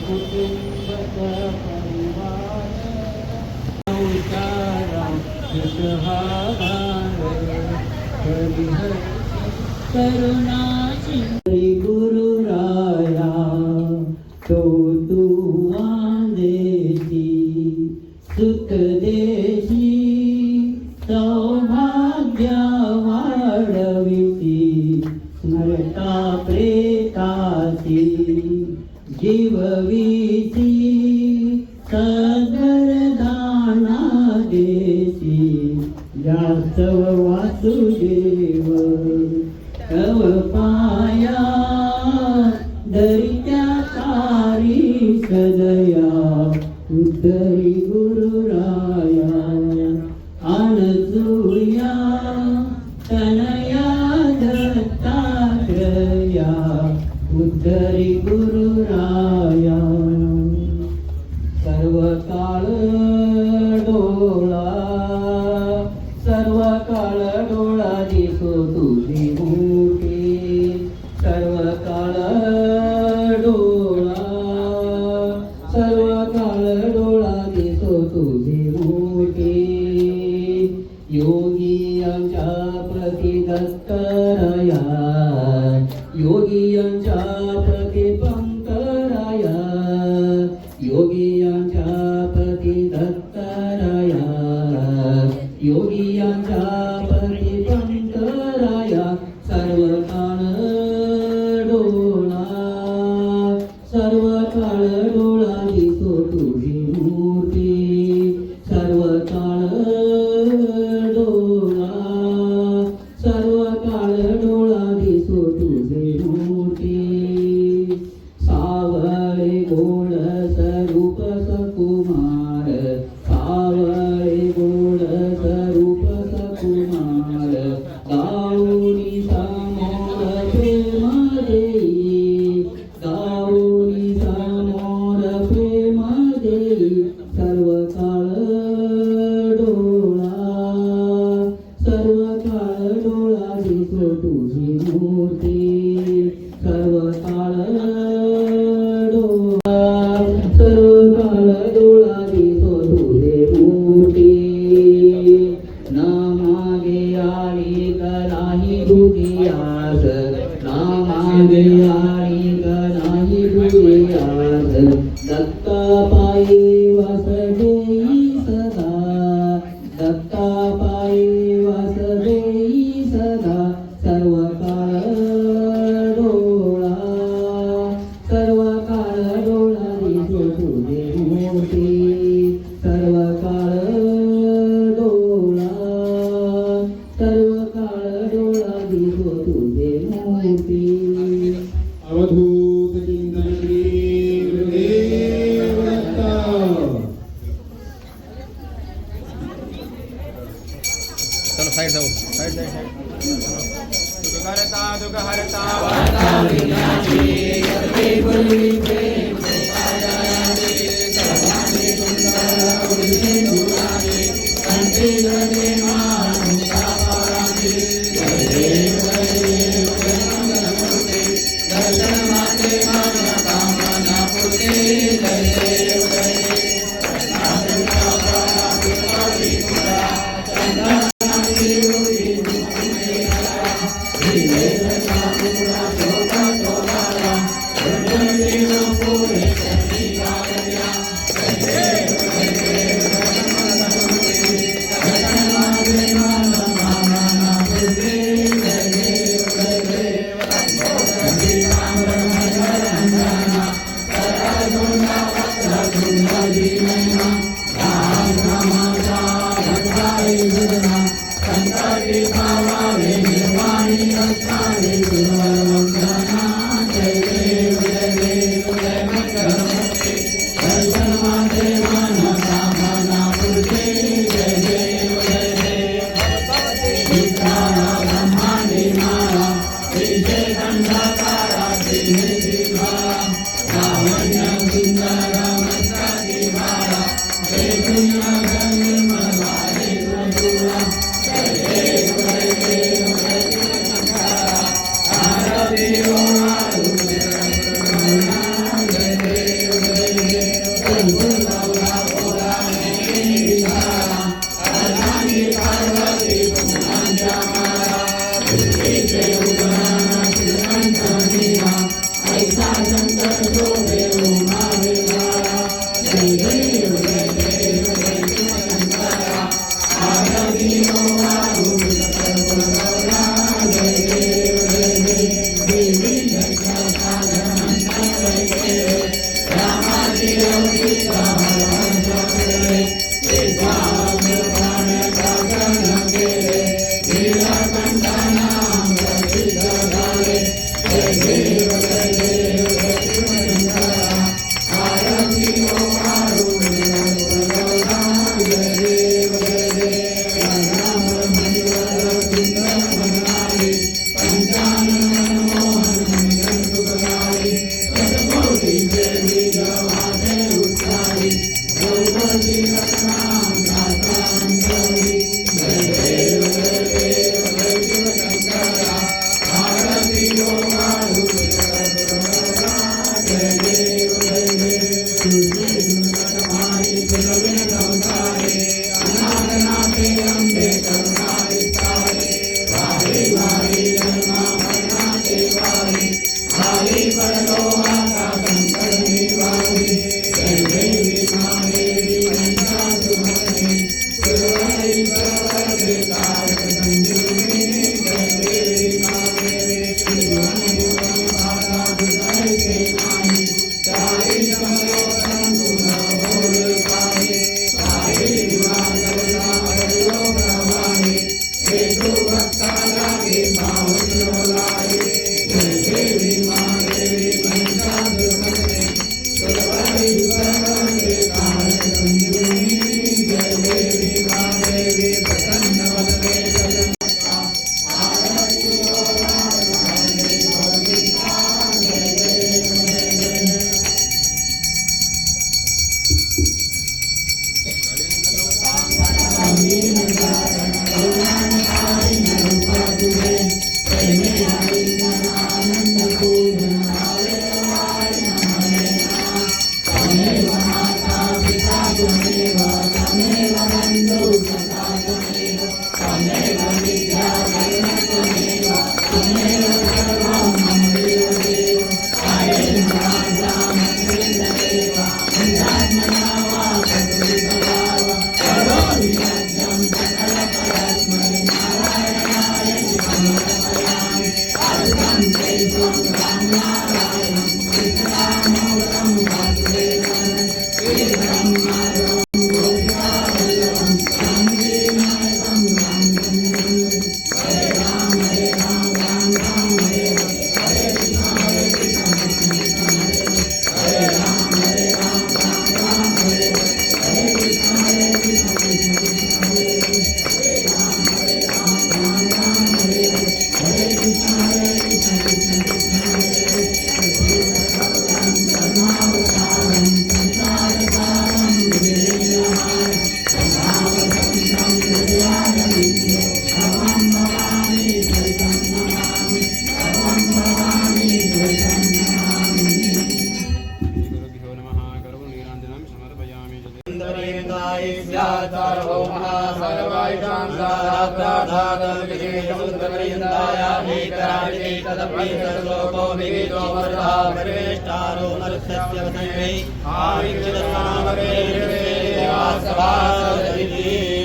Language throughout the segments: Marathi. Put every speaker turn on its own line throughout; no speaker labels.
कुटुंब परिवार उतारा करुणाची गुरु राया तो तू देशी सुख देशी सौभाग्य वाढविती स्मरता प्रेताची जीववीती सदरदाना देशी जास्तव वासुदेव तव पाया दरित्या तारी सदया उद्धरी गुरुराया अनसूया तनया दत्तात्रया उद्धरी गुरुराया सर्व काळ डोळा दिसो तुझी मोठी सर्व काळ डोळा दिसो तुझी मोठी योगी आमच्या प्रति दत्तराया योगी आमच्या प्रति पंकराया योगी आमच्या प्रति दत्तराया योगी आमच्या प्रति पंकराया सर्व काळ डोळा दिसो तुझी मूर्ती सर्व काळ डोळा दिसो तुझी मूर्ती सावळे गोड स्वरूप सकुमार सावळे गोड स्वरूप सकुमार गाऊनी समोर प्रेम देई गाऊनी समोर प्रेम देई सर्व काळ डोळा दिसो तुझी मूर्ती सर्व काळ डोळा दिसो तुझे मूर्ती न मागे आली नाही दुनियास न मागे आली नाही दुनियास दत्ता पायी वास देई सदा दत्ता पायी वास देई सदा सर्व काळ डोळा दिसो तुझे मूर्ती सर्व काळ डोळा दिसो तुझे मूर्ती
अवधूत चिंतन श्री गुरुदेव दत्त
चलो साइड जाओ साइड दुख हरता
वार्ता विनाची करते बोलवी प्रेम सर्वांनी सुंदर गुरुजी नुरानी कंठी गणे मानुका पारांची देव दर्शन माते मन कामना पुरते जय देव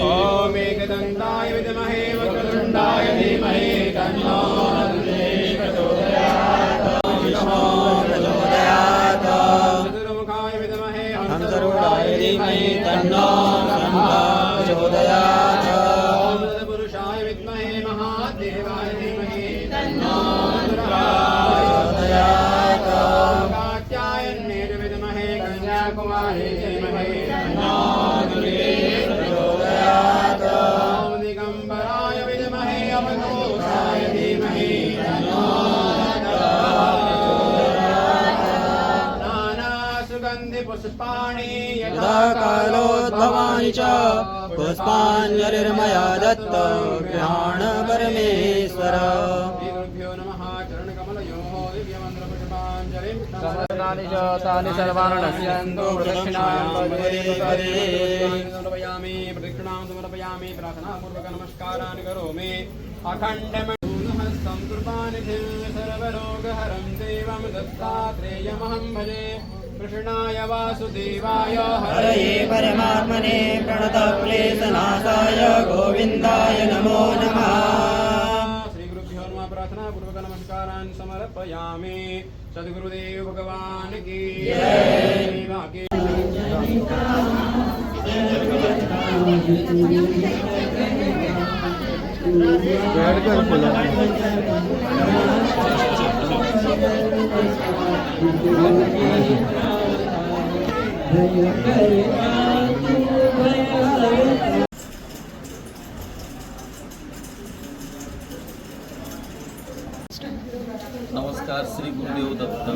ओम एकदन्ताय विद्महे वक्रतुण्डाय धीमहि तन्नो चतुर्मुखाय विद्महे हंसरूढाय धीमहि तन्नो प्रचोदयात् ओम तत्पुरुषाय विद्महे महादेवाय धीमहि तन्नो प्रचोदयात् ओम कात्यायने विद्महे कन्याकुमारी धीमहि तन्नो प्रचोदयात् ओम दिगंबराय विद्महे अवधूताय धीमहि तन्नो पुष्पाणि
यथा कालोद्भवानि च पुष्पाञ्जलिर्मया दत्त गृहाण परमेश्वर।
श्रीगुरुभ्यो नमः। चरणकमलयोः दिव्यमन्त्रपुष्पाञ्जलिं समर्पयामि च तानि सर्वाणि नश्यन्तु प्रदक्षिणां समर्पयामि प्रदक्षिणां समर्पयामि प्रार्थनापूर्वक नमस्कारान् करोमि अखण्डमण्डलहस्तं कृपानिधिं सर्वरोगहरं देवं दत्तात्रेयमहं भजे कृष्णाय वासुदेवाय
हरये परमात्मने प्रणतक्लेशनाशाय गोविन्दाय नमो नमः।
श्रीगुरुभ्यो नमः। प्रार्थनापूर्वक नमस्कारान् समर्पयामि। सद्गुरुदेव भगवान की जय।
नमस्कार. श्री गुरुदेव दत्त.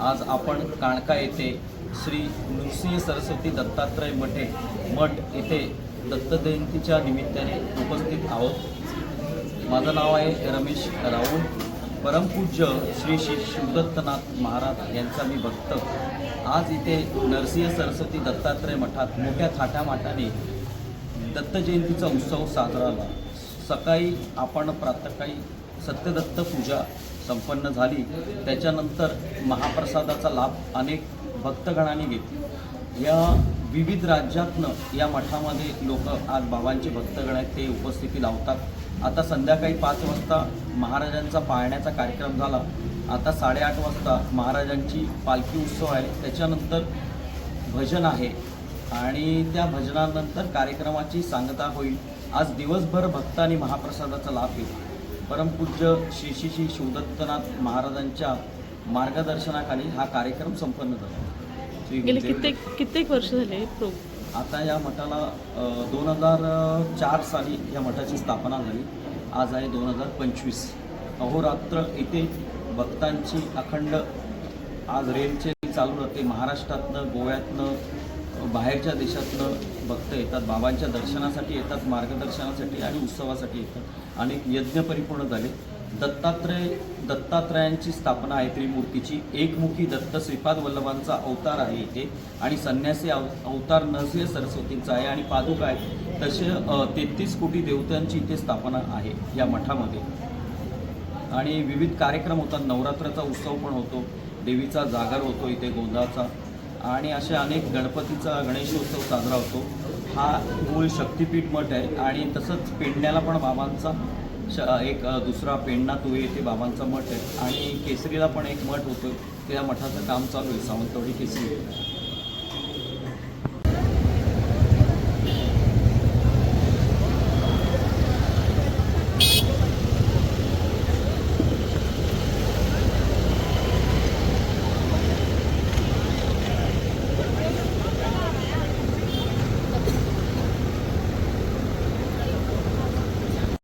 आज आपण काणका येथे श्री नृसिंह सरस्वती दत्तात्रय मठ येथे दत्त जयंतीच्या निमित्ताने उपस्थित आहोत. माझं नाव आहे रमेश राऊळ. परमपूज्य श्री शिवदत्तनाथ महाराज यांचा मी भक्त. आज इथे नरसिंह सरस्वती दत्तात्रय मठात मोठ्या थाटामाटाने दत्त जयंतीचा उत्सव साजरा झाला. सकाळी आपण प्रातःकाळी सत्यदत्त पूजा संपन्न झाली. त्याच्यानंतर महाप्रसादाचा लाभ अनेक भक्तगणांनी घेतला. या विविध राज्यातनं या मठामध्ये लोक आज बाबांचे भक्तगण आहेत ते उपस्थिती लावतात. आता संध्याकाळी 5 वाजता महाराजांचा पाळण्याचा कार्यक्रम झाला. आता 8:30 वाजता महाराजांची पालखी उत्सव आहे. त्याच्यानंतर भजन आहे आणि त्या भजनानंतर कार्यक्रमाची सांगता होईल. आज दिवसभर भक्तांनी महाप्रसादाचा लाभ घेतला. परमपूज्य श्री श्री शिवदत्तनाथ महाराजांच्या मार्गदर्शनाखाली हा कार्यक्रम संपन्न झाला.
गेले कित्येक वर्ष झाले
आता या मठाला 2004 साली या मठाची स्थापना झाली. आज आहे 2025. अहोरात्र इथे भक्तांची अखंड आज रेलचे चालू राहते. महाराष्ट्रातनं, गोव्यातनं, बाहेरच्या देशातनं भक्त येतात. बाबांच्या दर्शनासाठी येतात, मार्गदर्शनासाठी आणि उत्सवासाठी येतात. अनेक यज्ञ परिपूर्ण झाले. दत्तात्रयांची स्थापना आहे त्रिमूर्तीची. एकमुखी दत्त श्रीपाद वल्लभांचा अवतार आहे इथे आणि संन्यासी अवतार नरसिंह सरस्वतींचा आहे आणि पादुका आहे. तसे 33 कोटी देवतांची इथे स्थापना आहे या मठामध्ये. आणि विविध कार्यक्रम होतात. नवरात्राचा उत्सव पण होतो, देवीचा जागर होतो इथे गोंधाचा आणि असे अनेक गणपतीचा गणेशोत्सव साजरा होतो. हा मूळ शक्तिपीठ मठ आहे आणि तसंच पेडण्याला पण बाबांचा एक दुसरा पेडणा तुळे येथे बाबांचा मठ आहे आणि केसरीला पण एक मठ होतो. त्या मठाचं काम चालू आहे, सावंतवाडी केसरी.